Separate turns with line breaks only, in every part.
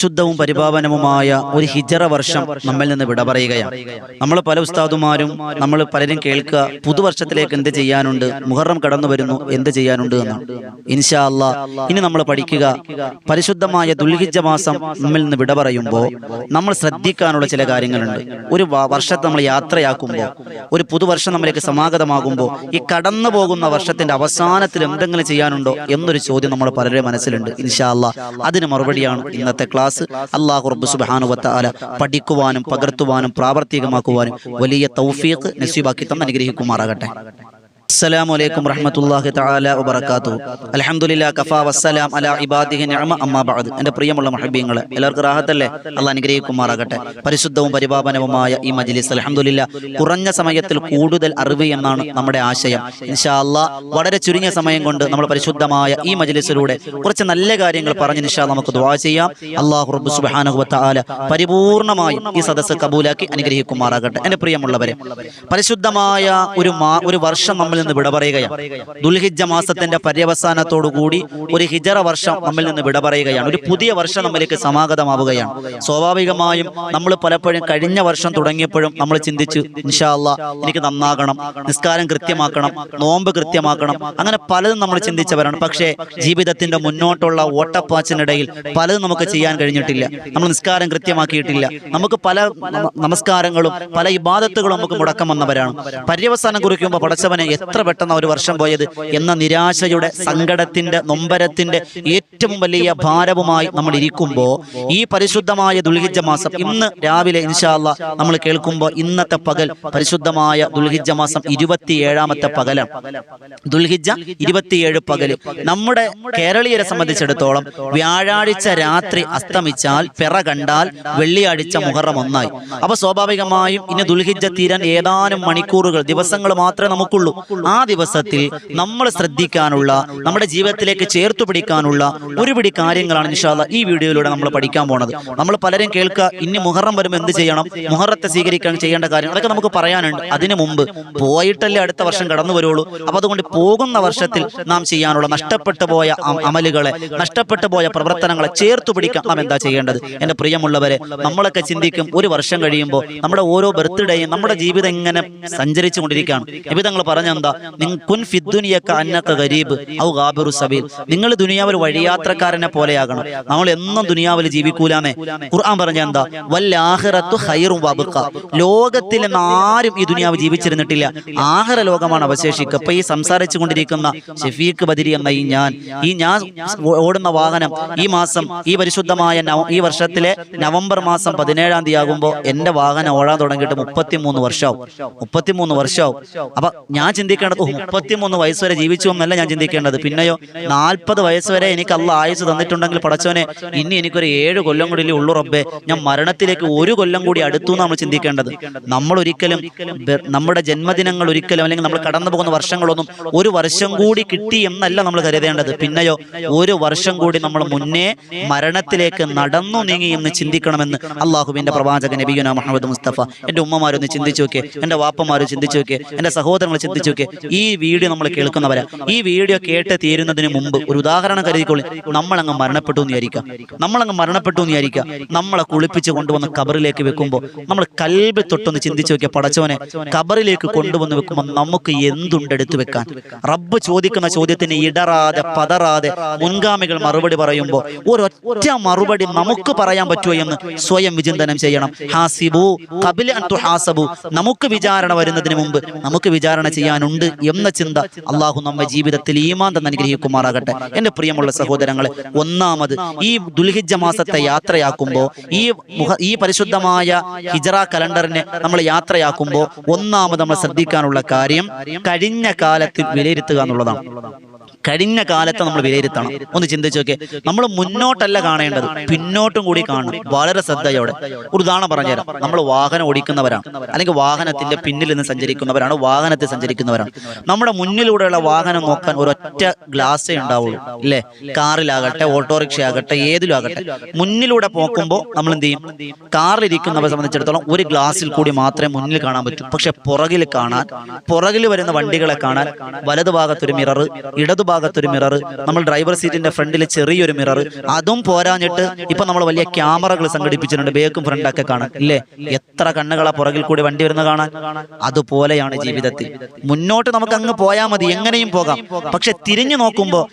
ശുദ്ധവും പരിപാവനവുമായ ഒരു ഹിജറ വർഷം നമ്മിൽ നിന്ന് വിട പറയുകയാണ്. നമ്മൾ പല ഉസ്താദുമാരും നമ്മൾ പലരും കേൾക്കുക, പുതുവർഷത്തിലേക്ക് എന്ത് ചെയ്യാനുണ്ട്, മുഹറം കടന്നു വരുന്നു, എന്ത് ചെയ്യാനുണ്ട് എന്നാണ്. ഇൻഷാ അല്ലാഹ് ഇനി നമ്മൾ പഠിക്കുക, പരിശുദ്ധമായ ദുൽഹിജ്ജ മാസം നമ്മിൽ നിന്ന് വിട പറയുമ്പോൾ നമ്മൾ ശ്രദ്ധിക്കാനുള്ള ചില കാര്യങ്ങളുണ്ട്. ഒരു വർഷത്തെ നമ്മൾ യാത്രയാക്കുമ്പോൾ, ഒരു പുതുവർഷം നമ്മളിലേക്ക് സമാഗതമാകുമ്പോൾ, ഈ കടന്നു പോകുന്ന വർഷത്തിന്റെ അവസാനത്തിൽ എന്തെങ്കിലും ചെയ്യാനുണ്ടോ എന്നൊരു ചോദ്യം നമ്മൾ പലരുടെ മനസ്സിലുണ്ട്. ഇൻഷാ അല്ലാഹ് അതിന് മറുപടിയാണ് ഇന്നത്തെ ക്ലാസ്. അല്ലാഹു റബ്ബ് സുബ്ഹാനഹു വ തആല പഠിക്കുവാനും പകർത്തുവാനും പ്രാവർത്തികമാക്കുവാനും വലിയ തൗഫീഖ് നസീബാക്കി തന്ന് അനുഗ്രഹിക്കുമാറാകട്ടെ. അസ്സലാമു അലൈക്കും വറഹ്മത്തുള്ളാഹി തആല വബറകാതുഹു. അൽഹംദുലില്ലാഹി കഫാ വസ്സലാം അലാ ഇബാദിഹി നിഅമ അമ്മാ ബഅദ്. എൻ്റെ പ്രിയമുള്ള മുഹബ്ബീങ്ങളെ, എല്ലാവർക്കും റാഹത്തല്ലേ? അല്ലാഹ് അനുഗ്രഹിക്കുമാറാകട്ടെ. പരിശുദ്ധവും പരിപാവനവുമായ ഈ മജ്ലിസ് അൽഹംദുലില്ലാഹ് കുറഞ്ഞ സമയത്തിൽ കൂടുതൽ അറിവ് എന്നാണ് നമ്മുടെ ആശയം. ഇൻഷാ അല്ലാഹ് വളരെ ചുരുങ്ങിയ സമയം കൊണ്ട് നമ്മൾ പരിശുദ്ധമായ ഈ മജ്ലിസിലൂടെ കുറച്ച് നല്ല കാര്യങ്ങൾ പറഞ്ഞ് ഇൻഷാ അല്ലാഹ് നമുക്ക് ദുആ ചെയ്യാം. അല്ലാഹു റബ്ബ് സുബ്ഹാനഹു വ തആല പരിപൂർണമായും ഈ സദസ്സ് കബൂലാക്കി അനുഗ്രഹിക്കുമാറാകട്ടെ. എൻ്റെ പ്രിയമുള്ളവരെ, പരിശുദ്ധമായ ഒരു വർഷം നമ്മൾ നിന്ന് വിട പറയുകയാണ്. ദുൽഹിജ്ജ മാസത്തിന്റെ പര്യവസാനത്തോടുകൂടി ഒരു ഹിജറ വർഷം നമ്മിൽ നിന്ന് വിട പറയുകയാണ്. ഒരു പുതിയ വർഷം നമ്മിലേക്ക് സമാഗതമാവുകയാണ്. സ്വാഭാവികമായും നമ്മൾ പലപ്പോഴും കഴിഞ്ഞ വർഷം തുടങ്ങിയപ്പോഴും നമ്മൾ ചിന്തിച്ചു, ഇൻഷാ അല്ലാഹ് എനിക്ക് നന്നാകണം, നിസ്കാരം കൃത്യമാക്കണം, നോമ്പ് കൃത്യമാക്കണം, അങ്ങനെ പലതും നമ്മൾ ചിന്തിച്ചവരാണ്. പക്ഷേ ജീവിതത്തിന്റെ മുന്നോട്ടുള്ള ഓട്ടപ്പാച്ചിനിടയിൽ പലതും നമുക്ക് ചെയ്യാൻ കഴിഞ്ഞിട്ടില്ല. നമ്മൾ നിസ്കാരം കൃത്യമാക്കിയിട്ടില്ല. നമുക്ക് പല നമസ്കാരങ്ങളും പല ഇബാദത്തുകളും നമുക്ക് മുടക്കം വന്നവരാണ്. പര്യവസാനം കുറിക്കുമ്പോൾ പടച്ചവനെ എത്ര പെട്ടെന്ന് ഒരു വർഷം പോയത് എന്ന നിരാശയുടെ, സങ്കടത്തിന്റെ, നൊമ്പരത്തിന്റെ ഏറ്റവും വലിയ ഭാരവുമായി നമ്മൾ ഇരിക്കുമ്പോൾ ഈ പരിശുദ്ധമായ ദുൽഹിജ്ജ മാസം ഇന്ന് രാവിലെ ഇൻഷാ അല്ലാഹ് നമ്മൾ കേൾക്കുമ്പോൾ ഇന്നത്തെ പകൽ പരിശുദ്ധമായ ദുൽഹിജ്ജ മാസം 27ാമത്തെ പകലാണ്. ദുൽഹിജ്ജ 27 പകൽ നമ്മുടെ കേരളീയരെ സംബന്ധിച്ചിടത്തോളം വ്യാഴാഴ്ച രാത്രി അസ്തമിച്ചാൽ, പിറ കണ്ടാൽ വെള്ളിയാഴ്ച മുഹറം 1 അപ്പൊ സ്വാഭാവികമായും ഇനി ദുൽഹിജ്ജ തീരാൻ ഏതാനും മണിക്കൂറുകൾ, ദിവസങ്ങൾ മാത്രമേ നമുക്കുള്ളൂ. ആ ദിവസത്തിൽ നമ്മൾ ശ്രദ്ധിക്കാനുള്ള, നമ്മുടെ ജീവിതത്തിലേക്ക് ചേർത്തു പിടിക്കാനുള്ള ഒരു പിടി കാര്യങ്ങളാണ് ഇൻഷാ അല്ലാഹ് ഈ വീഡിയോയിലൂടെ നമ്മൾ പഠിക്കാൻ പോണത്. നമ്മൾ പലരും കേൾക്കുക, ഇനി മുഹറം വരുമ്പോൾ എന്ത് ചെയ്യണം, മുഹറത്തെ സ്വീകരിക്കാൻ ചെയ്യേണ്ട കാര്യം, അതൊക്കെ നമുക്ക് പറയാനുണ്ട്. അതിനു മുമ്പ് പോയിട്ടല്ലേ അടുത്ത വർഷം കടന്നു വരുള്ളൂ. അപ്പൊ അതുകൊണ്ട് പോകുന്ന വർഷത്തിൽ നാം ചെയ്യാനുള്ള നഷ്ടപ്പെട്ടു പോയ അമലുകളെ, നഷ്ടപ്പെട്ടു പോയ പ്രവർത്തനങ്ങളെ ചേർത്തു പിടിക്കാൻ നാം എന്താ ചെയ്യേണ്ടത്? എൻ്റെ പ്രിയമുള്ളവരെ, നമ്മളൊക്കെ ചിന്തിക്കും, ഒരു വർഷം കഴിയുമ്പോൾ നമ്മുടെ ഓരോ ബർത്ത്ഡേയും നമ്മുടെ ജീവിതം ഇങ്ങനെ സഞ്ചരിച്ചു കൊണ്ടിരിക്കുകയാണ്. നിബിധങ്ങൾ പറഞ്ഞെന്താ, നിങ്ങൾ ദുനിയാവിൽ വഴിയാത്രക്കാരനെ പോലെയാകണം. നമ്മൾ എന്നും ദുനിയാവിൽ ജീവിക്കൂലാന്നേ ഖുർആൻ പറഞ്ഞെന്താ, വല്ലാഖിറത്തു ഖൈറും വഅബ്ഖ. ലോകത്തിൽ ആരും ഈ ദുനിയാവ് ജീവിച്ചിരുന്നിട്ടില്ല, ആഖിറ ലോകമാണ് അവശേഷിക്കുക. ഇപ്പൊ ഈ സംസാരിച്ചു കൊണ്ടിരിക്കുന്ന ഷഫീഖ് ബദരി എന്ന ഈ ഞാൻ ഓടുന്ന വാഹനം ഈ മാസം, ഈ പരിശുദ്ധമായ ഈ വർഷത്തിലെ നവംബർ മാസം 17-ാം തീയതി ആകുമ്പോൾ എന്റെ വാഹനം ഓടാൻ തുടങ്ങിയിട്ട് 33 വർഷമാവും. അപ്പൊ ഞാൻ ചിന്തിക്കേണ്ടത് 33 വയസ്സ് വരെ ജീവിച്ചു എന്നല്ല ഞാൻ ചിന്തിക്കേണ്ടത്. പിന്നെയോ 40 വയസ്സ് വരെ എനിക്ക് അല്ലാഹ് ആയുസ് തന്നിട്ടുണ്ടെങ്കിൽ പടച്ചവനെ ഇനി എനിക്കൊരു 7 കൊല്ലം കൂടി ഉള്ളു റബ്ബേ, ഞാൻ മരണത്തിലേക്ക് 1 കൊല്ലം കൂടി അടുത്തു നമ്മൾ ചിന്തിക്കേണ്ടത്. നമ്മൾ ഒരിക്കലും നമ്മുടെ ജന്മദിനങ്ങൾ ഒരിക്കലും, അല്ലെങ്കിൽ നമ്മൾ കടന്നു പോകുന്ന വർഷങ്ങളൊന്നും ഒരു വർഷം കൂടി കിട്ടി എന്നല്ല നമ്മൾ കരുതേണ്ടത്. പിന്നെയോ 1 വർഷം കൂടി നമ്മൾ മുന്നേ മരണത്തിലേക്ക് നടന്നു നീങ്ങി എന്ന് ചിന്തിക്കണമെന്ന് അള്ളാഹുവിന്റെ പ്രവാചകൻ നബിയുനാ മുഹമ്മദ് മുസ്തഫ. എൻ്റെ ഉമ്മമാരൊന്ന് ചിന്തിച്ചു നോക്കിയേ, എൻ്റെ വാപ്പമാരൊന്ന് ചിന്തിച്ചു നോക്കിയേ, എൻ്റെ സഹോദരങ്ങൾ ചിന്തിച്ചു നോക്കിയേ. ഈ വീഡിയോ നമ്മൾ കേൾക്കുന്നവരാ, ഈ വീഡിയോ കേട്ട് തീരുന്നതിന് മുമ്പ് ഒരു ഉദാഹരണം കരുതിക്കൊള്ളി, നമ്മളങ്ങ് മരണപ്പെട്ടു എന്ന് വിചാരിക്കുക. നമ്മളെ കുളിപ്പിച്ച് കൊണ്ടുവന്ന് കബറിലേക്ക് വെക്കുമ്പോൾ നമ്മൾ കൽബ് തൊട്ടൊന്ന് ചിന്തിച്ചു നോക്കിയ, പടച്ചവനെ കബറിലേക്ക് കൊണ്ടുവന്ന് വെക്കുമ്പോൾ നമുക്ക് എന്തുണ്ടെടുത്തു വെക്കാൻ? റബ്ബ് ചോദിക്കുന്ന ചോദ്യത്തിന് ഇടറാതെ പതറാതെ മുൻഗാമികൾ മറുപടി പറയുമ്പോൾ ഒരൊറ്റ മറുപടി നമുക്ക് പറയാൻ പറ്റുമോ എന്ന് സ്വയം വിചിന്തനം ചെയ്യണം. ഹാസിബു ഖബല അൻ തുഹാസബു. നമുക്ക് വിചാരണ വരുന്നതിന് മുമ്പ് നമുക്ക് വിചാരണ ചെയ്യാനുണ്ട് എന്ന ചിന്ത അള്ളാഹു നമ്മെ ജീവിതത്തിൽ ഈമാൻ തന്ന് അനുഗ്രഹിക്കുമാറാകട്ടെ. എൻ്റെ പ്രിയമുള്ള സഹോദരങ്ങളെ, ഒന്നാമത് ഈ ദുൽഹിജ്ജ മാസത്തെ യാത്രയാക്കുമ്പോൾ, ഈ പരിശുദ്ധമായ ഹിജ്റ കലണ്ടറിനെ നമ്മൾ യാത്രയാക്കുമ്പോൾ ഒന്നാമത് നമ്മൾ ശ്രദ്ധിക്കാനുള്ള കാര്യം കഴിഞ്ഞ കാലത്തിൽ വിലയിരുത്തുക എന്നുള്ളതാണ്. കഴിഞ്ഞ കാലത്തെ നമ്മൾ വിലയിരുത്തണം. ഒന്ന് ചിന്തിച്ചു നോക്കിയേ, നമ്മൾ മുന്നോട്ടല്ല കാണേണ്ടത്, പിന്നോട്ടും കൂടി കാണണം വളരെ ശ്രദ്ധയോടെ. ഒരു ഉദാഹരണം പറഞ്ഞുതരാം. നമ്മൾ വാഹനം ഓടിക്കുന്നവരാണ്, അല്ലെങ്കിൽ വാഹനത്തിന്റെ പിന്നിൽ നിന്ന് സഞ്ചരിക്കുന്നവരാണ്, വാഹനത്തിൽ സഞ്ചരിക്കുന്നവരാണ്. നമ്മുടെ മുന്നിലൂടെയുള്ള വാഹനം നോക്കാൻ ഒരൊറ്റ ഗ്ലാസ്സേ ഉണ്ടാവുള്ളൂ, ഇല്ലേ? കാറിലാകട്ടെ, ഓട്ടോറിക്ഷ ആകട്ടെ, ഏതിലും ആകട്ടെ, മുന്നിലൂടെ പോക്കുമ്പോൾ നമ്മൾ എന്ത് ചെയ്യും? കാറിലിരിക്കുന്നവരെ സംബന്ധിച്ചിടത്തോളം ഒരു ഗ്ലാസ്സിൽ കൂടി മാത്രമേ മുന്നിൽ കാണാൻ പറ്റൂ. പക്ഷെ പുറകിൽ വരുന്ന വണ്ടികളെ കാണാൻ വലതുഭാഗത്തൊരു മിറർ, ഇടതു ഭാഗത്തൊരു മിറർ, നമ്മൾ ഡ്രൈവർ സീറ്റിന്റെ ഫ്രണ്ടിൽ ചെറിയൊരു മിറർ, അതും പോരാഞ്ഞിട്ട് ഇപ്പൊ നമ്മൾ വലിയ ക്യാമറകൾ സംഘടിപ്പിച്ചിട്ടുണ്ട്, ബേക്കും ഫ്രണ്ടൊക്കെ കാണാൻ ഇല്ലേ? എത്ര കണ്ണുകളാ പുറകിൽ കൂടി വണ്ടി വരുന്ന കാണാൻ. അതുപോലെയാണ് ജീവിതത്തിൽ. മുന്നോട്ട് നമുക്ക് അങ്ങ് പോയാൽ മതി, എങ്ങനെയും പോകാം. പക്ഷെ തിരിഞ്ഞു നോക്കുമ്പോൾ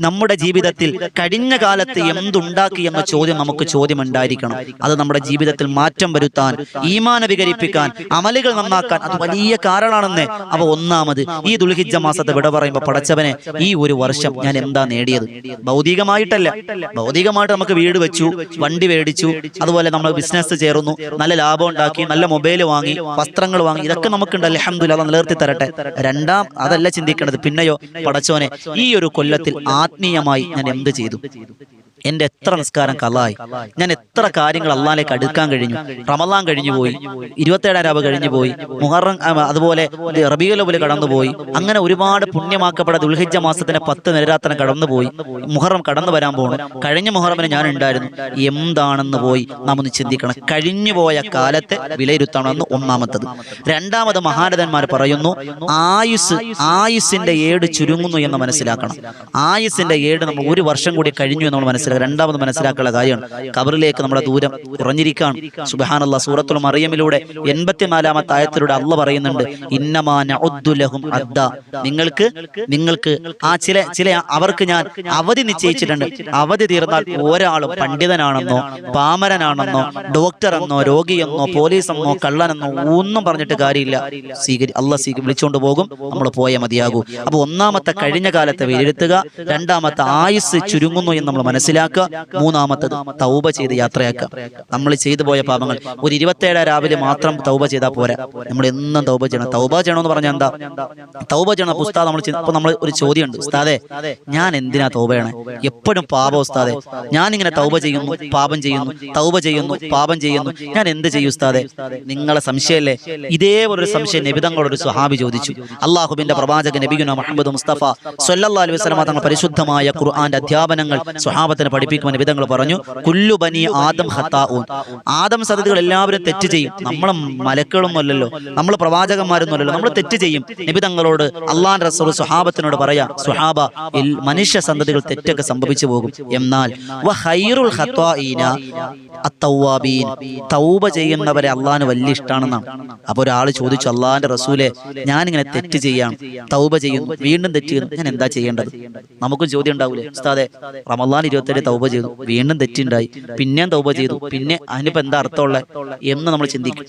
നമ്മുടെ ജീവിതത്തിൽ കഴിഞ്ഞ കാലത്ത് എന്തുണ്ടാക്കി എന്ന ചോദ്യം നമുക്ക് ചോദ്യം ഉണ്ടായിരിക്കണം. അത് നമ്മുടെ ജീവിതത്തിൽ മാറ്റം വരുത്താൻ, ഈമാന വികരിപ്പിക്കാൻ, അമലുകൾ നന്നാക്കാൻ അത് വലിയ കാരണമാണെന്ന്. അപ്പൊ ഒന്നാമത് ഈ ദുൽഹിജ്ജ മാസത്തെ വിട പറയുമ്പോൾ പടച്ചവനെ ഈ ഒരു വർഷം ഞാൻ എന്താ നേടിയത്? ഭൗതികമായിട്ടല്ല. ഭൗതികമായിട്ട് നമുക്ക് വീട് വെച്ചു, വണ്ടി മേടിച്ചു, അതുപോലെ നമ്മൾ ബിസിനസ് ചേർന്നു, നല്ല ലാഭം ഉണ്ടാക്കി, നല്ല മൊബൈൽ വാങ്ങി, വസ്ത്രങ്ങൾ വാങ്ങി, ഇതൊക്കെ നമുക്കുണ്ട്. അൽഹംദുലില്ലാഹ്, അത് നിലനിർത്തി തരട്ടെ. രണ്ടാം അതല്ല ചിന്തിക്കേണ്ടത്. പിന്നെയോ പടച്ചോനെ ഈ ഒരു കൊല്ലത്തിൽ ആത്മീയമായി ഞാൻ എന്ത് ചെയ്തു? എന്റെ എത്ര നിസ്കാരം കളായി, ഞാൻ എത്ര കാര്യങ്ങൾ അള്ളാഹിലേക്ക് അടുക്കാൻ കഴിഞ്ഞു. റമളാൻ കഴിഞ്ഞു പോയി, 27 രാവ് കഴിഞ്ഞു പോയി, മുഹറം അതുപോലെ റബീഉൽ അവ്വൽ കടന്നുപോയി. അങ്ങനെ ഒരുപാട് പുണ്യമാക്കപ്പെട്ട ദുൽഹിജ്ജ മാസത്തിന്റെ 10 നിരാത്തനം കടന്നുപോയി. മുഹറം കടന്നു വരാൻ പോകണം. കഴിഞ്ഞ മുഹറമിന് ഞാൻ ഉണ്ടായിരുന്നു. എന്താണെന്ന് പോയി നാം ഒന്ന് ചിന്തിക്കണം. കഴിഞ്ഞുപോയ കാലത്തെ വിലയിരുത്തണമെന്ന് ഒന്നാമത്തത്. രണ്ടാമത് മഹാരഥന്മാർ പറയുന്നു, ആയുസിന്റെ ഏട് ചുരുങ്ങുന്നു എന്ന് മനസ്സിലാക്കണം. ആയുസിന്റെ ഏട് നമ്മൾ ഒരു വർഷം കൂടി കഴിഞ്ഞു എന്ന് നമ്മൾ മനസ്സിലാക്കണം. രണ്ടാമത് മനസ്സിലാക്കാനുള്ള കാര്യമാണ് ഖബറിലേക്ക് നമ്മുടെ ദൂരം കുറഞ്ഞിരിക്കുകയാണ്. സുബ്ഹാനല്ലാഹ്, സൂറത്തുൽ മറിയമിലൂടെ 84-ാമത്തെ ആയത്തിലൂടെ അള്ളാഹ് പറയുന്നുണ്ട്, ഇന്നമാ നഉദ്ദു ലഹും അദ്ദാ, നിങ്ങൾക്ക് ആ ചില അവർക്ക് ഞാൻ അവധി നിശ്ചയിച്ചിട്ടുണ്ട്. അവധി തീർന്നാൽ ഒരാളും പണ്ഡിതനാണെന്നോ പാമരനാണെന്നോ ഡോക്ടറെന്നോ രോഗിയെന്നോ പോലീസെന്നോ കള്ളനെന്നോ ഒന്നും പറഞ്ഞിട്ട് കാര്യമില്ല. അള്ളാഹ് വിളിച്ചുകൊണ്ട് പോകും, നമ്മൾ പോയേ മതിയാകൂ. അപ്പൊ ഒന്നാമത്തെ കഴിഞ്ഞ കാലത്തെ വിലയിരുത്തുക, രണ്ടാമത്തെ ആയുസ് ചുരുങ്ങുന്നു എന്ന് നമ്മൾ മനസ്സിലാക്കുക, മൂന്നാമത്തത് തൗബ ചെയ്ത് യാത്രയാക്കുക. നമ്മൾ ചെയ്തു പോയ പാപങ്ങൾ ഒരു 27 രാവിലെ മാത്രം തൗബ ചെയ്താൽ പോരാ, നമ്മൾ എന്നും തൗബ ചെയ്യണം. തൗബ ചെയ്യണമെന്ന് പറഞ്ഞാൽ എന്താ? തൗബ ചെയ്യണം ഉസ്താദ്. നമ്മൾ ഒരു ചോദ്യമുണ്ട്, ഉസ്താദേ ഞാൻ എന്തിനാ തൗബ ചെയ്യണേ? എപ്പോഴും പാപം ഉസ്താദേ, ഞാനിങ്ങനെ തൗബ ചെയ്യുന്നു, പാപം ചെയ്യുന്നു, തൗബ ചെയ്യുന്നു, പാപം ചെയ്യുന്നു, ഞാൻ എന്ത് ചെയ്യും ഉസ്താദേ? നിങ്ങളെ സംശയമല്ലേ? ഇതേപോലൊരു സംശയം നബി തങ്ങളോട് സ്വഹാബി ചോദിച്ചു. അള്ളാഹുവിന്റെ പ്രവാചകൻ നബിയുനാ മുഹമ്മദ് മുസ്തഫ സ്വല്ലല്ലാഹു അലൈഹി വസല്ലം തങ്ങൾ പരിശുദ്ധമായ ഖുർആന്റെ അധ്യാപനങ്ങൾ സ്വഹാബത്തിന് പഠിപ്പിക്കുവാൻ നബി തങ്ങൾ പറഞ്ഞു, കുല്ലു ബനി ആദം ഖതാഊൻ, ആദം സന്തതികൾ എല്ലാവരും തെറ്റ് ചെയ്യും. നമ്മൾ മലക്കുകളൊന്നും അല്ലല്ലോ, നമ്മൾ പ്രവാചകന്മാരൊന്നും അല്ലല്ലോ, നമ്മൾ തെറ്റ് ചെയ്യും. നബി തങ്ങളോട് അള്ളാഹുവിന്റെ റസൂൽ സ്വഹാബത്തിനോട് പറയാ, സ്വഹാബ മനുഷ്യ സന്തതികൾ തെറ്റൊക്കെ സംഭവിച്ചു പോകും, എന്നാൽ വഖൈറുൽ ഖതാഈന അത്തൗവാബീൻ, തൗബ ചെയ്യുന്നവരെ അള്ളാഹിന് വലിയ ഇഷ്ടമാണെന്നാണ്. അപ്പൊ ഒരാൾ ചോദിച്ചു, അള്ളാഹിന്റെ റസൂലെ ഞാനിങ്ങനെ തെറ്റ് ചെയ്യാണ്, തൗബ ചെയ്യുന്നു, വീണ്ടും തെറ്റ് ചെയ്യുന്നു, ഞാൻ എന്താ ചെയ്യേണ്ടത്? നമുക്കും ചോദ്യം ഉണ്ടാവൂലേ, ഉസ്താദെ റമളാൻ 27 തൗബ ചെയ്തു, വീണ്ടും തെറ്റുണ്ടായി, പിന്നെയും തൗബ ചെയ്തു, പിന്നെ അതിനിപ്പോ എന്താ അർത്ഥമുള്ള എന്ന് നമ്മൾ ചിന്തിക്കും.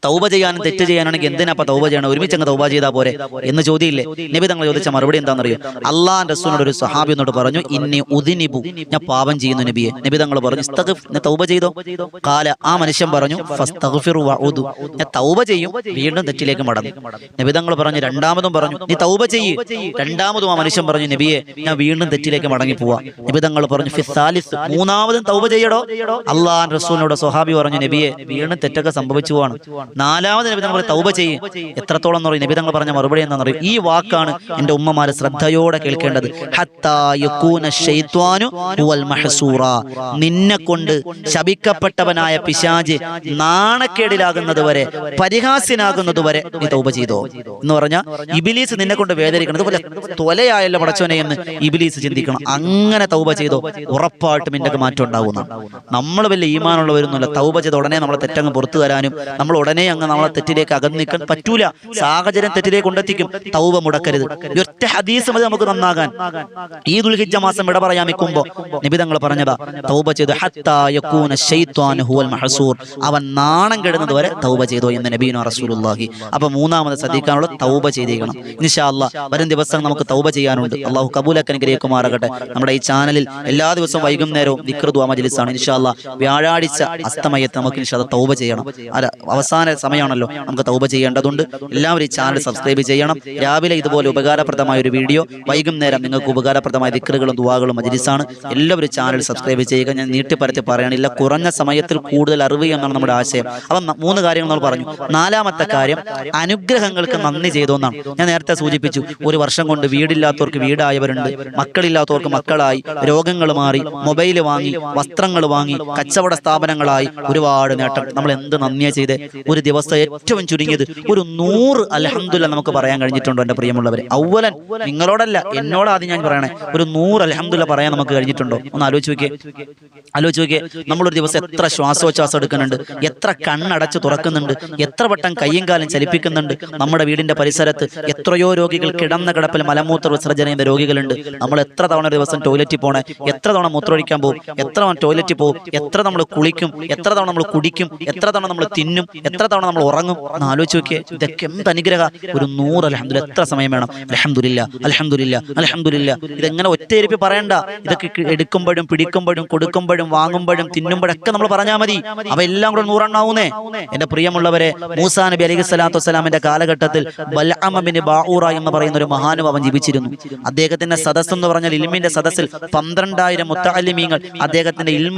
തൗബ ചെയ്യാനും തെറ്റ് ചെയ്യാനാണെങ്കിൽ എന്തിനാ തൗബ ചെയ്യണം? ഒരുമിച്ച് അങ്ങ് തൗബ ചെയ്താൽ പോരെ എന്ന് ചോദ്യമില്ലേ? നബി തങ്ങൾ ചോദിച്ച മറുപടി എന്താണെന്നറിയോ? അള്ളാഹുവിന്റെ റസൂലിനോട് ഒരു സഹാബി എന്നോട് പറഞ്ഞു, ഇന്നി ഉദിനിബു, ഞാൻ പാപം ചെയ്യുന്നു നബിയെ. നബി തങ്ങൾ പറഞ്ഞു, ഇസ്തഗ്ഫിർ, തൗബ ചെയ്തോ? കാല, ആ മനുഷ്യൻ പറഞ്ഞു, ഫസ്തഗ്ഫിറു വഉദു, ഞാൻ തൗബ ചെയ്യും, വീണ്ടും തെറ്റിലേക്ക് മടങ്ങും. നബി തങ്ങൾ പറഞ്ഞു, രണ്ടാമതും പറഞ്ഞു, നീ തൗബ ചെയ്യ്. രണ്ടാമതും ആ മനുഷ്യൻ പറഞ്ഞു, നബിയെ ഞാൻ വീണ്ടും തെറ്റിലേക്ക് മടങ്ങി പോവാ. നബി തങ്ങൾ പറഞ്ഞു, ഫിസാലിസ്, മൂന്നാമതും തൗബ ചെയ്യടോ. അള്ളാഹുവിന്റെ റസൂലിനോട് സ്വഹാബി പറഞ്ഞു, നബിയെ വീണ്ടും തെറ്റൊക്കെ സംഭവിച്ചു പോവാണ്. നാലാമത് നബി തങ്ങൾ തൗബ ചെയ്യും. എത്രത്തോളം എന്ന് പറയും? നബി തങ്ങൾ പറഞ്ഞ മറുപടി എന്താണെന്ന് പറയും? ഈ വാക്കാണ് എന്റെ ഉമ്മമാര് ശ്രദ്ധയോടെ കേൾക്കേണ്ടത്. ഹത്താ യകൂന ശൈത്വാനു ഹുവൽ മഹ്സൂറ, നിന്നെ കൊണ്ട് ശപിക്കപ്പെട്ടവനായ പിശാച് നാണക്കേടിലാകുന്നത് വരെ, പരിഹാസ്യനാകുന്നത് വരെ നീ തൗബ ചെയ്തോ എന്ന് പറഞ്ഞാൽ ഇബ്ലീസ് നിന്നെ കൊണ്ട് വേദനിക്കണം. അതുപോലെ തൊലയായല്ലോ പടച്ചോനെ എന്ന് ഇബ്ലീസ് ചിന്തിക്കണം. അങ്ങനെ തൗബ ചെയ്തോ, ഉറപ്പായിട്ടും നിന്റെ മാറ്റം ഉണ്ടാകുന്നതാണ്. നമ്മൾ വലിയ ഈമാനുള്ളവരൊന്നുമല്ല. തൗബ ചെയ്ത ഉടനെ നമ്മളെ തെറ്റങ്ങ് പുറത്തു തരാനും നമ്മൾ ഉടനെ അങ്ങ് നമ്മളെ തെറ്റിലേക്ക് അകന്നു നിൽക്കാൻ പറ്റൂല. സാഹചര്യം തെറ്റിലേക്ക് കൊണ്ടെത്തിക്കും. തൗബ മുടക്കരുത്. ഒറ്റ ഹദീസ് മതി നമുക്ക് നന്നാകാൻ. ഈ ദുൽഹിജ്ജ മാസം വിട പറയാൻ നിൽക്കുമ്പോ നബി തങ്ങൾ പറഞ്ഞതാ, തൗബ ചെയ്തു, ഹത്താ യകൂന ശൈത്വാനു ഹുവൽ മഹ്സൂർ, അവൻ നാണം കെടുന്നത് വരെ തൗബ ചെയ്തോ എന്ന് നബിയുനാ റസൂലുള്ളാഹി. അപ്പൊ മൂന്നാമത് ശ്രദ്ധിക്കാനുള്ള തൗബ ചെയ്തേക്കണം. ഇൻഷാ അല്ലാഹ് വരും ദിവസം നമുക്ക് തൗബ ചെയ്യാനുണ്ട്. അള്ളാഹു കബൂലാക്കാൻ അനുഗ്രഹിക്കുമാറാകട്ടെ. നമ്മുടെ ഈ ചാനലിൽ എല്ലാ ദിവസവും വൈകുന്നേരവും ദിക്ർ ദുആ മജ്ലിസാണ്. ഇൻഷാ അല്ലാഹ് വ്യാഴാഴ്ച അസ്തമയത്ത് നമുക്ക് ഇൻഷാ അല്ലാഹ് തൗബ ചെയ്യണം. അവസാന സമയമാണല്ലോ, നമുക്ക് തൗബ ചെയ്യേണ്ടതുണ്ട്. എല്ലാവരും ഈ ചാനൽ സബ്സ്ക്രൈബ് ചെയ്യണം. രാവിലെ ഇതുപോലെ ഉപകാരപ്രദമായ ഒരു വീഡിയോ, വൈകുന്നേരം നിങ്ങൾക്ക് ഉപകാരപ്രദമായ ദിക്റുകളും ദുആകളും മജ്ലിസാണ്. എല്ലാവരും ചാനൽ സബ്സ്ക്രൈബ് ചെയ്യുക. ഞാൻ നീട്ടിപ്പരത്തി പറയണില്ല, കുറഞ്ഞ സമയത്തിൽ കൂടുതൽ അറിവ് എന്നാണ് നമ്മുടെ ആശയം. അപ്പം 3 കാര്യങ്ങൾ നമ്മൾ പറഞ്ഞു. നാലാമത്തെ കാര്യം, അനുഗ്രഹങ്ങൾക്ക് നന്ദി ചെയ്തോന്നാണ്. ഞാൻ നേരത്തെ സൂചിപ്പിച്ചു, ഒരു വർഷം കൊണ്ട് വീടില്ലാത്തവർക്ക് വീടായവരുണ്ട്, മക്കളില്ലാത്തവർക്ക് മക്കളായി, രോഗങ്ങൾ മാറി, മൊബൈൽ വാങ്ങി, വസ്ത്രങ്ങൾ വാങ്ങി, കച്ചവട സ്ഥാപനങ്ങളായി, ഒരുപാട് നേട്ടം. നമ്മൾ എന്ത് നന്ദിയാ ചെയ്തേ? ഒരു ദിവസം ഏറ്റവും ചുരുങ്ങിയത് ഒരു 100 അൽഹംദുലില്ലാ നമുക്ക് പറയാൻ കഴിഞ്ഞിട്ടുണ്ടോ എൻ്റെ പ്രിയമുള്ളവരെ? അവലൻ നിങ്ങളോടല്ല, എന്നോട് ആദ്യം ഞാൻ പറയണേ, ഒരു 100 അൽഹംദുലില്ലാ പറയാൻ നമുക്ക് കഴിഞ്ഞിട്ടുണ്ടോ? ഒന്ന് ആലോചിച്ച് നോക്കിയേ. നമ്മളൊരു ദിവസം എത്ര ശ്വാസോച്ഛ്വാസം എടുക്കുന്നുണ്ട്, എത്ര കണ്ണടച്ച് തുറക്കുന്നുണ്ട്, എത്ര വട്ടം കയ്യും കാലും ചലിപ്പിക്കുന്നുണ്ട്. നമ്മുടെ വീടിന്റെ പരിസരത്ത് എത്രയോ രോഗികൾ കിടന്ന കിടപ്പിൽ മലമൂത്ര വിസർജന ചെയ്യുന്ന രോഗികളുണ്ട്. നമ്മൾ എത്ര തവണ ദിവസം ടോയ്ലറ്റിൽ പോണേ, എത്ര തവണ മൂത്രമൊഴിക്കാൻ പോകും, എത്ര തവണ ടോയ്ലറ്റിൽ പോകും, എത്ര നമ്മൾ കുളിക്കും, എത്ര തവണ നമ്മൾ കുടിക്കും, എത്ര തവണ നമ്മൾ തിന്നും, എത്ര തവണ നമ്മൾ ഉറങ്ങും. ഒന്ന് ആലോചിച്ച് നോക്കിയേ. ഇതൊക്കെ എന്ത് അനുഗ്രഹ. ഒരു 100 അൽഹംദുലില്ലാ എത്ര സമയം വേണം? അൽഹംദുലില്ലാ അൽഹംദുലില്ലാ അൽഹംദുലില്ലാ. ഇതെങ്ങനെ ഒറ്റയിരിപ്പ് പറയണ്ട. ഇതൊക്കെ എടുക്കുമ്പോഴും പിടിക്കുമ്പോഴും കൊടുക്കുമ്പോഴും വാങ്ങുമ്പോഴും തിന്നുമ്പോഴൊക്കെ നമ്മൾ പറഞ്ഞാൽ മതി. അവ എല്ലാം കൂടെ 100 എണ്ണാവുന്നേ. എന്റെ പ്രിയമുള്ളവരെ, മൂസാ നബി അലൈഹി സ്വലാത്തു വസ്സലാമിന്റെ കാലഘട്ടത്തിൽ ബൽഅം ബിൻ ബഊറ എന്ന് പറയുന്ന ഒരു മഹാനുഭാവൻ ജീവിച്ചിരുന്നു. അദ്ദേഹത്തിന്റെ സദസ്സ് എന്ന് പറഞ്ഞാൽ ഇൽമിന്റെ സദസ്സിൽ 12,000 മുത്തഅല്ലിമീങ്ങൾ അദ്ദേഹത്തിന്റെ ഇൽമ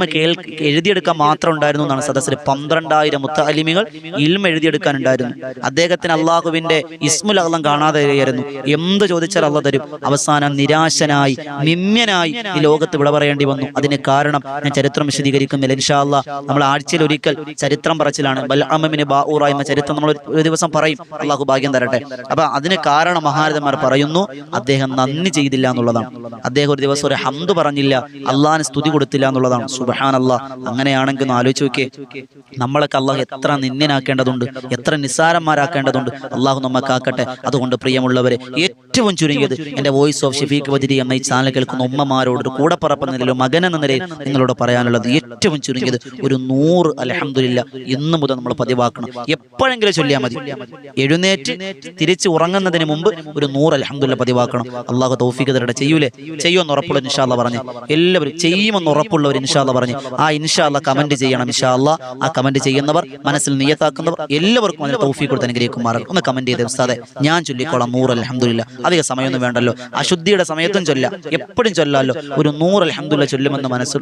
എഴുതിയെടുക്കാൻ മാത്രം ഉണ്ടായിരുന്നു എന്നാണ് സദസ്സിൽ. 12,000 മുത്തഅല്ലിമീങ്ങൾ ഇൽമ എഴുതിയെടുക്കാനുണ്ടായിരുന്നു. അദ്ദേഹത്തിന് അള്ളാഹുവിന്റെ ഇസ്മുൽ അഅ്ലം കാണാതെ ആയിരുന്നു. എന്ത് ചോദിച്ചാൽ അള്ളാഹ് തരും. അവസാനം നിരാശനായി നിന്ദ്യനായി ഈ ലോകത്ത് വിട പറയേണ്ടി വന്നു. അതിന് കാരണം ഞാൻ ചരിത്രം വിശദീകരിക്കുന്നില്ല. ഇൻഷാ അല്ലാഹ് നമ്മൾ ആഴ്ചയിൽ ഒരിക്കൽ ചരിത്രം പറച്ചിലാണ്. ബൽഅം ബിൻ ബഊറ എന്ന ചരിത്രം നമ്മൾ ഒരു ദിവസം പറയും. അള്ളാഹു ഭാഗ്യം തരട്ടെ. അപ്പൊ അതിന് കാരണം മഹാരഥന്മാർ പറയുന്നു, അദ്ദേഹം നന്ദി ചെയ്തില്ല എന്നുള്ളതാണ്. അദ്ദേഹം ഒരു ദിവസം ഒരു ഹംദ് പറഞ്ഞില്ല, അള്ളാഹിന് സ്തുതി കൊടുത്തില്ല എന്നുള്ളതാണ്. സുബ്ഹാനല്ലാഹ്. അങ്ങനെയാണെങ്കിൽ ഒന്ന് ആലോചിച്ച് നോക്കിയേ. നമ്മളൊക്കെ അള്ളാഹു എത്ര നിന്ദ്യനാക്കേണ്ടതുണ്ട്, എത്ര നിസ്സാരന്മാരാക്കേണ്ടതുണ്ട്. അള്ളാഹു നമുക്കാക്കട്ടെ. അതുകൊണ്ട് പ്രിയമുള്ളവരെ, ഏറ്റവും ചുരുങ്ങിയത് എൻ്റെ വോയിസ് ഓഫ് ഷഫീഖ് ബദരി എന്ന ഈ ചാനൽ കേൾക്കുന്ന ഉമ്മമാരോട്, കൂടപ്പറപ്പ് എന്ന നിലയിലോ മകൻ എന്ന നിലയിൽ നിങ്ങളോട് പറയാനുള്ളത്, ഏറ്റവും ചുരുങ്ങിയത് ഒരു 100 അൽഹംദുലില്ലാ ഇന്ന് മുതൽ നമ്മൾ പതിവാക്കണം. എപ്പോഴെങ്കിലും ചൊല്ലിയാൽ മതി. എഴുന്നേറ്റ് തിരിച്ച് ഉറങ്ങുന്നതിന് മുമ്പ് ഒരു 100 അൽഹംദുലില്ലാ പതിവാക്കണം. അള്ളാഹു തൗഫീഖ് തരട്ടെ. ചെയ്യുമെന്ന് ഉറപ്പുള്ള ഇൻഷാ അല്ലാഹ് പറഞ്ഞു. എല്ലാവരും ചെയ്യുമെന്ന് ഉറപ്പുള്ളവർ ഇൻഷാ അല്ലാഹ് പറഞ്ഞു. ആ ഇൻഷാ അല്ലാഹ് കമന്റ് ചെയ്യണം. ഇൻഷാ അല്ലാഹ് ആ കമന്റ് ചെയ്യുന്നവർ, മനസ്സിൽ നിയത്താക്കുന്നവർ എല്ലാവർക്കും അതിന് തൗഫീഖ് കൊടുത്ത് അനുഗ്രഹിക്കുമാറാകട്ടെ. ഒന്ന് കമന്റ് ചെയ്തേ ഉസ്താദേ, ഞാൻ ചൊല്ലിക്കോളാം 100 അൽഹംദുലില്ലാ. അധിക സമയമൊന്നും വേണ്ടല്ലോ, അശുദ്ധിയുടെ സമയത്തും ചൊല്ലാം, എപ്പോഴും ചൊല്ലാമല്ലോ. ഒരു 100 അൽഹംദുലില്ലാ ചൊല്ലുമെന്ന് മനസ്സിൽ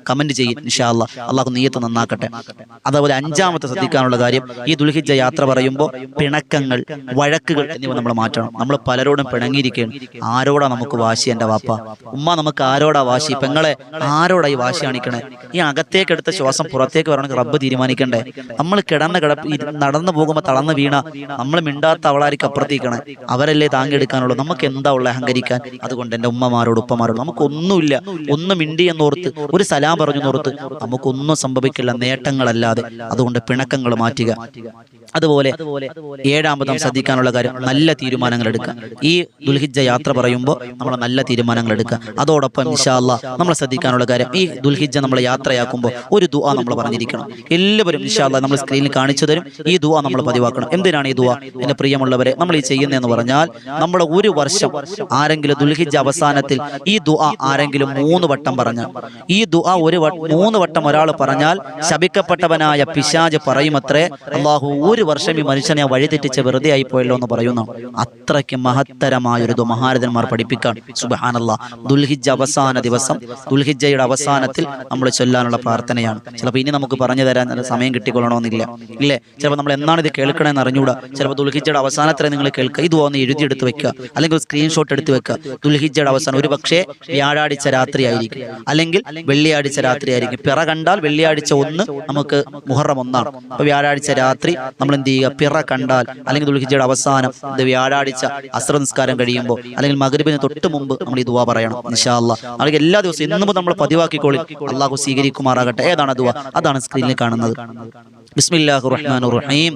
കമന്റ് ചെയ്യും. ഇൻഷാ അല്ലാഹ്. അള്ളാഹു നിയ്യത്ത് നന്നാക്കട്ടെ. അതുപോലെ അഞ്ചാമത്തെ ശ്രദ്ധിക്കാനുള്ള കാര്യം, ഈ ദുൽഹിജ്ജ യാത്ര പറയുമ്പോൾ പിണക്കങ്ങൾ, വഴക്കുകൾ എന്നിവ നമ്മൾ മാറ്റണം. നമ്മൾ പലരോടും പിണങ്ങിയിരിക്കുകയാണ്. ആരോടാ നമുക്ക് വാശി? എൻ്റെ വാപ്പ ഉമ്മ നമുക്ക് ആരോടാ വാശി? പെങ്ങളെ ആരോടാ ഈ വാശി കാണിക്കണേ? ഈ അകത്തേക്ക് എടുത്ത ശ്വാസം പുറത്തേക്ക് വരണമെങ്കിൽ റബ്ബ് തീരുമാനിക്കണ്ടേ? നമ്മൾ കിടന്ന നടന്നു പോകുമ്പോൾ തളർന്ന് വീണ നമ്മൾ മിണ്ടാത്ത അവളായിരിക്കും അപ്പുറത്തേക്കണേ. അവരല്ലേ താങ്ങിയെടുക്കാനുള്ളൂ. നമുക്ക് എന്താ ഉള്ള അഹങ്കരിക്കാൻ? അതുകൊണ്ട് എൻ്റെ ഉമ്മമാരോട് ഉപ്പമാരോട് നമുക്കൊന്നുമില്ല, ഒന്ന് മിണ്ടി എന്നോർത്ത്, ഒരു സലാം പറഞ്ഞു എന്നോർത്ത് നമുക്കൊന്നും സംഭവിക്കില്ല നേട്ടങ്ങളല്ലാതെ. അതുകൊണ്ട് പിണക്കങ്ങൾ മാറ്റുക. അതുപോലെ ഏഴാമതും ശ്രദ്ധിക്കാനുള്ള കാര്യം, നല്ല തീരുമാനങ്ങൾ എടുക്കുക. ഈ ദുൽഹിജ്ജ യാത്ര പറയുമ്പോൾ നമ്മൾ നല്ല തീരുമാനങ്ങൾ എടുക്കുക. അതോടൊപ്പം ഇൻഷാ അല്ലാഹ് നമ്മൾ ശ്രദ്ധിക്കാനുള്ള കാര്യം, ഈ ദുൽഹിജ്ജ നമ്മൾ യാത്രയാക്കുമ്പോൾ ഒരു ദുആ നമ്മൾ പറഞ്ഞിരിക്കണം. എല്ലാവരും ഇൻഷാ അല്ലാഹ് നമ്മൾ സ്ക്രീനിൽ കാണിച്ചു തരും. ഈ ദുആ നമ്മൾ പതിവാക്കണം. എന്തിനാണ് ഈ ദുആ? എൻ്റെ പ്രിയമുള്ളവരെ, നമ്മൾ ഈ ചെയ്യുന്നതെന്ന് പറഞ്ഞാൽ, നമ്മൾ ഒരു വർഷം ആരെങ്കിലും ദുൽഹിജ്ജ അവസാനത്തിൽ ഈ ദുആ ആരെങ്കിലും 3 വട്ടം പറഞ്ഞാൽ, ഈ ദുആ 3 വട്ടം ഒരാൾ പറഞ്ഞാൽ ശപിക്കപ്പെട്ടവനായ പിശാച് പറയുമത്രേ, അല്ലാഹു ഒരു വർഷം ഈ മനുഷ്യനെ വഴിതെറ്റിച്ച് വെറുതെ ആയി പോയല്ലോ എന്ന് പറയുന്നു. അത്രയ്ക്ക് മഹത്തരമായൊരു മഹാരഥന്മാർ പഠിപ്പിക്കാൻ. സുബ്ഹാനല്ലാഹ്. ദുൽഹിജ്ജ അവസാന ദിവസം, ദുൽഹിജ്ജയുടെ അവസാനത്തിൽ നമ്മൾ ചൊല്ലാനുള്ള പ്രാർത്ഥനയാണ്. ചിലപ്പോൾ ഇനി നമുക്ക് പറഞ്ഞു തരാൻ സമയം കിട്ടിക്കൊള്ളണമെന്നില്ല, ഇല്ലേ? ചിലപ്പോൾ നമ്മൾ എന്നാണ് ഇത് കേൾക്കണമെന്ന് അറിഞ്ഞൂടാ. ചിലപ്പോൾ ദുൽഹിജ്ജയുടെ അവസാനത്തിൽ നിങ്ങൾ കേൾക്കുക. ഇത് ഒന്ന് എഴുതിയെടുത്ത് വെക്കുക, അല്ലെങ്കിൽ സ്ക്രീൻഷോട്ട് എടുത്ത് വെക്കുക. ദുൽഹിജ്ജയുടെ അവസാനം ഒരു പക്ഷേ വ്യാഴാഴ്ച രാത്രി ആയിരിക്കും, അല്ലെങ്കിൽ വെള്ളിയാഴ്ച രാത്രി ആയിരിക്കും. പിറ കണ്ടാൽ വെള്ളിയാഴ്ച 1 നമുക്ക് മുഹറം 1 അപ്പൊ വ്യാഴാഴ്ച രാത്രി നമ്മൾ എന്ത് ചെയ്യുക? പിറ കണ്ടാൽ, അല്ലെങ്കിൽ ദുൽഹിജ്ജയുടെ അവസാനം ഇത് വ്യാഴാഴ്ച അസ്ർ നിസ്കാരം കഴിയുമ്പോൾ, അല്ലെങ്കിൽ മഗ്രിബിന് തൊട്ട് മുമ്പ് നമ്മൾ ഈ ദുആ പറയണം ഇൻഷാ അല്ലാഹ്. അല്ലെങ്കിൽ എല്ലാ ദിവസവും ഇന്നും നമ്മൾ പതിവാക്കിക്കോളി. അള്ളാഹു സ്വീകരിക്കുമാറാകട്ടെ. ഏതാണ് ദുആ? അതാണ് സ്ക്രീനിൽ കാണുന്നത്. ബിസ്മില്ലാഹിർ റഹ്മാനിർ റഹീം.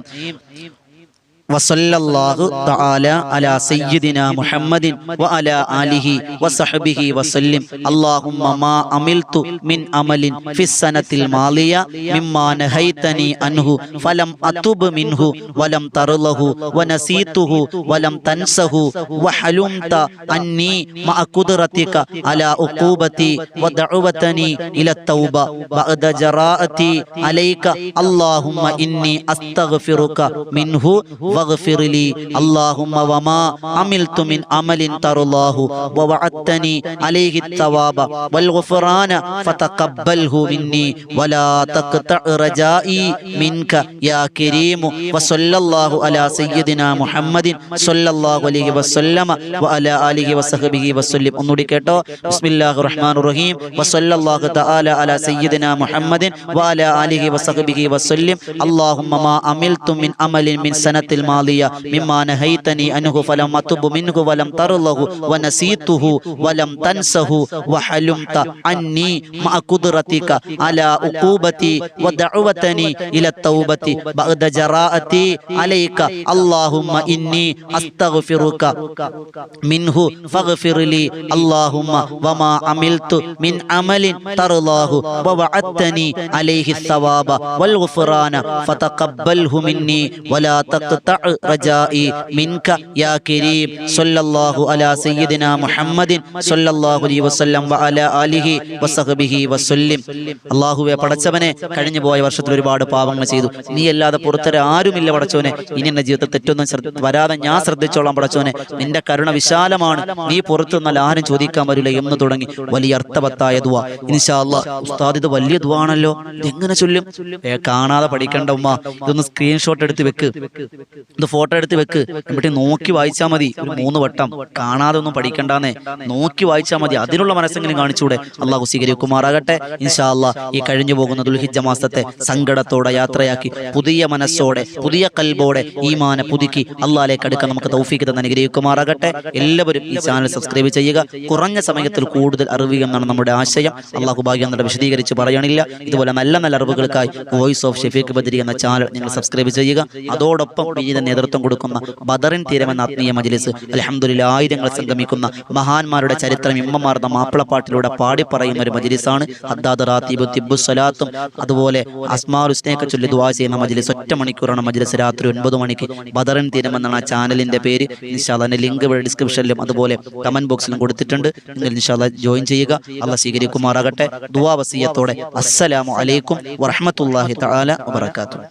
വസല്ലല്ലാഹു തആല അലാ സയ്യിദിനാ മുഹമ്മദിൻ വഅലാ ആലിഹി വസഹ്ബിഹി വസല്ലിം. അല്ലാഹുമ്മ മാ അമിൽതു മിൻ അമലിൻ ഫിസ്സനത്തിൽ മാലിയ മിമ്മാ നഹൈതനി അൻഹു ഫലം അതുബ് മിൻഹു വലം തർലഹു വനസീതുഹു വലം തൻസഹു വഹലുംത അന്നി മഅ ഖുദ്റതിക അലാ ഉഖൂബതി വദഉവതനി ഇല തൗബ ബഅദ ജറാഅതി അലൈക. അല്ലാഹുമ്മ ഇന്നി അസ്തഗ്ഫിറുക മിൻഹു വഗ്ഫിർലി അല്ലാഹുമ്മ വമാ അമിൽതു മിൻ അമലിൻ തർളാഹു വവഅദ്തനി അലൈഹി الثواب والغفران فتقبله مني ولا تقطع رجائي منك يا كريم وصلى الله على سيدنا محمد صلى الله عليه وسلم وعلى آله وصحبه وسلم. ഒന്നുകൂടി കേട്ടോ. ബിസ്മില്ലാഹിർ റഹ്മാനിർ റഹീം. വസല്ലല്ലാഹു തആല അലാ സയ്യിദിനാ മുഹമ്മദിൻ വഅലാ ആലിഹി വസഹ്ബിഹി വസല്ലം. അല്ലാഹുമ്മ മാ അമിൽതു മിൻ അമലിൻ മിൻ സനത്തിൽ മാദിയ മിമ്മാ നഹൈതനി അൻഹു ഫലം അതുബു മിൻഹു വലം തർലഹു വനസീതുഹു വലം തൻസഹു വഹലുംത അന്നി മഅ ഖുദ്റതിക അലാ ഉഖൂബതി വദഅവതനി ഇല തൗബതി ബഅദ ജറാഅതി അലൈക അല്ലാഹുമ്മ ഇന്നി അസ്തഗ്ഫിറുക മിൻഹു ഫഗ്ഫിർലി അല്ലാഹുമ്മ വമാ അമിൽതു മിൻ അമലിൻ തർളാഹു വവഅദ്തനി അലൈഹി الثواب والغفران فتقبله مني ولا تقطع رجائي منك يا كريم صلى الله على سيدنا محمد صلى الله عليه وسلم وعلى آله وصحبه وسلم. അല്ലാഹുവേ പടച്ചവനെ, കഴിഞ്ഞു പോയ വർഷത്തിൽ ഒരുപാട് പാപങ്ങൾ ചെയ്തു. നീ അല്ലാതെ പുറത്തര ആരുമില്ല പടച്ചോനെ. ഇനി എന്റെ ജീവിതത്തിൽ തെറ്റൊന്നും വരാതെ ഞാൻ ശ്രദ്ധിച്ചോളാം പടച്ചോനെ. നിന്റെ കരുണ വിശാലമാണ്. നീ പുറത്തു നിന്നാൽ ആരും ചോദിക്കാൻ വരില്ല എന്ന് തുടങ്ങി വലിയ അർത്ഥവത്തായ ദുആ. ഇൻഷാ അല്ലാഹ് ഉസ്താദ് ഇത് വലിയ ദുആ ആണല്ലോ, ഇതെങ്ങനെ ചൊല്ലും? കാണാതെ പഠിക്കണ്ട ഉമ്മ, ഇതൊന്ന് സ്ക്രീൻഷോട്ട് എടുത്ത് വെക്ക്, ഇത് ഫോട്ടോ എടുത്ത് വെക്ക്, എന്നിട്ട് നോക്കി വായിച്ചാൽ മതി. ഒരു 3 വട്ടം കാണാതെ ഒന്നും പഠിക്കണ്ടെന്നേ, നോക്കി വായിച്ചാൽ മതി. അതിനുള്ള മനസ്സെങ്കിലും കാണിച്ചൂടെ? അള്ളാഹു സ്വീകരിക്കുമാറാകട്ടെ. ഇൻഷാ അല്ലാഹ് ഈ കഴിഞ്ഞു പോകുന്ന ദുൽഹിജ്ജ മാസത്തെ സങ്കടത്തോടെ യാത്രയാക്കി പുതിയ മനസ്സോടെ പുതിയ കൽബോടെ ഈമാനെ പുതുക്കി അള്ളാഹിലേക്ക് അടുക്കാൻ നമുക്ക് തൗഫീഖ് തന്ന് അനുഗ്രഹിക്കുമാറാകട്ടെ. എല്ലാവരും ഈ ചാനൽ സബ്സ്ക്രൈബ് ചെയ്യുക. കുറഞ്ഞ സമയത്തിൽ കൂടുതൽ അറിവുക എന്നാണ് നമ്മുടെ ആശയം. അള്ളാഹു ഭാഗ്യം നമ്മുടെ വിശദീകരിച്ച് പറയണില്ല. ഇതുപോലെ നല്ല നല്ല അറിവുകൾക്കായി വോയിസ് ഓഫ് ഷഫീഖ് ബദരി എന്ന ചാനൽ നിങ്ങൾ സബ്സ്ക്രൈബ് ചെയ്യുക. അതോടൊപ്പം ഇതിന് നേതൃത്വം കൊടുക്കുന്ന ബദറിൻ തീരം എന്ന ആത്മീയ മജ്ലിസ് അൽഹംദുലില്ലാ ആയിരങ്ങൾ സംഗമിക്കുന്ന മഹാന്മാരുടെ ചരിത്രം ഇമ്മമാർന്ന മാപ്പിളപ്പാട്ടിലൂടെ പാടി പറയുന്ന ഒരു മജ്ലിസാണ്. ഹദ്ദാദ് റാത്തീബ് തിബ്ബു സ്വലാത്തും അതുപോലെ അസ്മാഉൽ ഹുസ്നയൊക്കെ ചൊല്ലി ദുആ ചെയ്യുന്ന മജ്ലിസ്. 1 മണിക്കൂറാണ് മജ്ലിസ്. രാത്രി 9 മണിക്ക് ബദറിൻ തീരം എന്നാണ് ആ ചാനലിന്റെ പേര്. ഇൻഷാ അല്ലാഹ് ലിങ്ക് ഡിസ്ക്രിപ്ഷനിലും അതുപോലെ കമന്റ് ബോക്സിലും കൊടുത്തിട്ടുണ്ട്. നിങ്ങൾ ഇൻഷാ അല്ലാഹ് ജോയിൻ ചെയ്യുക. അല്ലാഹ് സ്വീകരിക്കുമാറാകട്ടെ. ദുആ വസിയത്തോടെ അസ്സലാമു അലൈക്കും വറഹ്മത്തുള്ളാഹി തആല വബറകാതുഹു.